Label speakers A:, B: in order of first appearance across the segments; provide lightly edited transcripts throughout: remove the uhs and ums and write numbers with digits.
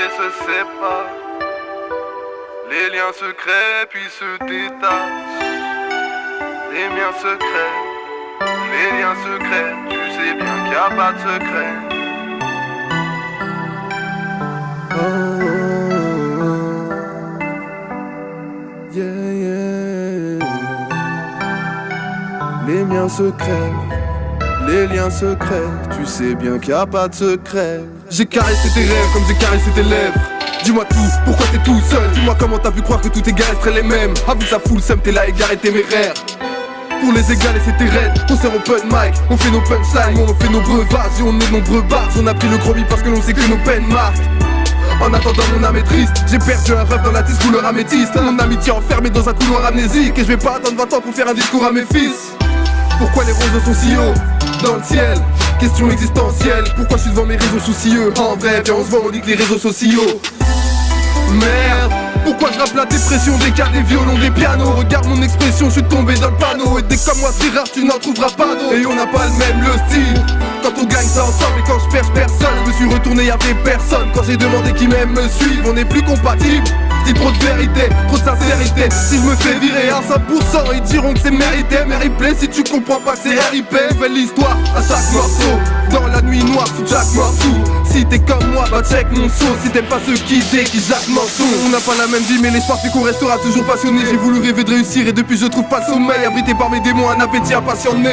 A: et se séparent. Les liens se créent puis se détachent. Les miens se créent, les liens se créent. Tu sais bien qu'il n'y a pas de secret.
B: Yeah, yeah. Les miens se créent, les liens se créent. Tu sais bien qu'il n'y a pas de secret. J'ai caressé tes rêves comme j'ai caressé tes lèvres. Dis-moi tout, pourquoi t'es tout seul? Dis-moi comment t'as pu croire que tous tes gars seraient les mêmes. Avoue ça fout le seum, t'es là égaré téméraire. Pour les égaler c'était raide, on sert open mic, on fait nos punchlines, on fait nos breuvages et on est nombreux bars. On a pris le gros beat parce que l'on sait que nos peines marquent. En attendant mon âme est triste, j'ai perdu un rêve dans la tisse couleur améthyste. Mon amitié enfermée dans un couloir amnésique. Et je vais pas attendre 20 ans pour faire un discours à mes fils. Pourquoi les roseaux sont si hauts dans le ciel? Question existentielle, pourquoi je suis devant mes réseaux soucieux? En vrai, viens on se voit, on nique les réseaux sociaux. Merde, pourquoi je rappe la dépression des cas, des violons, des pianos? Regarde mon expression, je suis tombé dans le panneau. Et dès comme moi c'est rare, tu n'en trouveras pas d'autres. Et on n'a pas le même le style. Quand on gagne ça ensemble et quand je perds personne. Je me suis retourné, y'avait personne. Quand j'ai demandé qui m'aime me suivre, on n'est plus compatibles. Je dis trop de vérité, trop de sincérité. Si je me fais virer à 100%, ils diront que c'est mérité. Mais replay si tu comprends pas que c'est RIP. Nouvelle histoire à chaque morceau. Dans la nuit noire sous Jack Morceau. Si t'es comme moi, bah check mon saut. Si t'aimes pas ceux qui déguisent Jacques Manson. On n'a pas la même vie mais l'espoir fait qu'on restera toujours passionné. J'ai voulu rêver de réussir et depuis je trouve pas le sommeil. Abrité par mes démons, un appétit impassionné.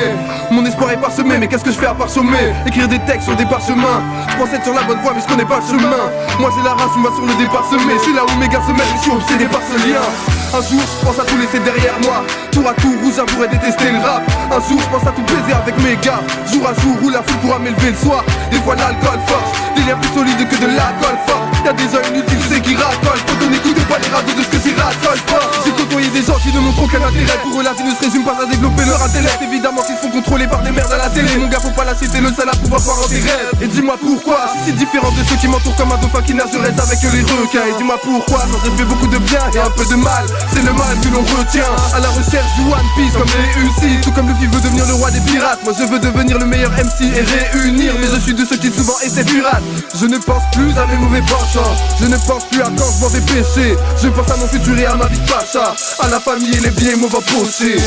B: Mon espoir est parsemé, mais qu'est-ce que je fais à part chômer? Écrire des textes sur des parchemins. Je pense être sur la bonne voie mais je connais pas le chemin. Moi j'ai la race, on va sur le départ semé. Je suis là où mes gars se mettent, je suis obsédé par ce lien. Un jour je pense à tout laisser derrière moi. Tour à tour où j'avouerais détester le rap. Un jour je pense à tout baiser avec mes gars. Jour à jour où la foule pourra m'élever le soir. Des fois l'alcool force, des liens plus solides que de l'alcool fort. Y'a des gens inutiles, c'est qui racolent. Quand on n'écoute pas les radeaux de ce que c'est racole fort. J'ai côtoyé des gens qui ne montrent aucun intérêt. Pour eux la vie ne se résume pas à développer leur intellect. Évidemment qu'ils sont contrôlés par des merdes à la télé. Mon gars faut pas lâcher, t'es le seul à pouvoir voir en tes rêves. Et dis-moi pourquoi je suis si différent de ceux qui m'entourent comme un dauphin qui nage, je reste avec les requins. Et dis-moi pourquoi quand j'ai fait beaucoup de bien et un peu de mal, c'est le mal que l'on retient. À la recherche du One Piece comme les UC. Tout comme Luffy veut devenir le roi des pirates. Moi je veux devenir le meilleur MC et réunir. Mais je suis de ceux qui souvent essaient pirates. Je ne pense plus à mes mauvais penchants. Je ne pense plus à quand je m'en vais pêcher. Je pense à mon futur et à ma vie de pacha. À la famille et les biens mauvais pochés.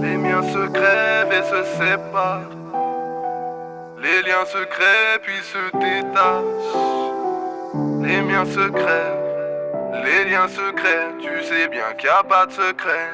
A: Les miens se crèvent et se séparent. Les liens se créent puis se détachent. Les miens se crèvent, les liens se créent. Tu sais bien qu'il n'y a pas de secret.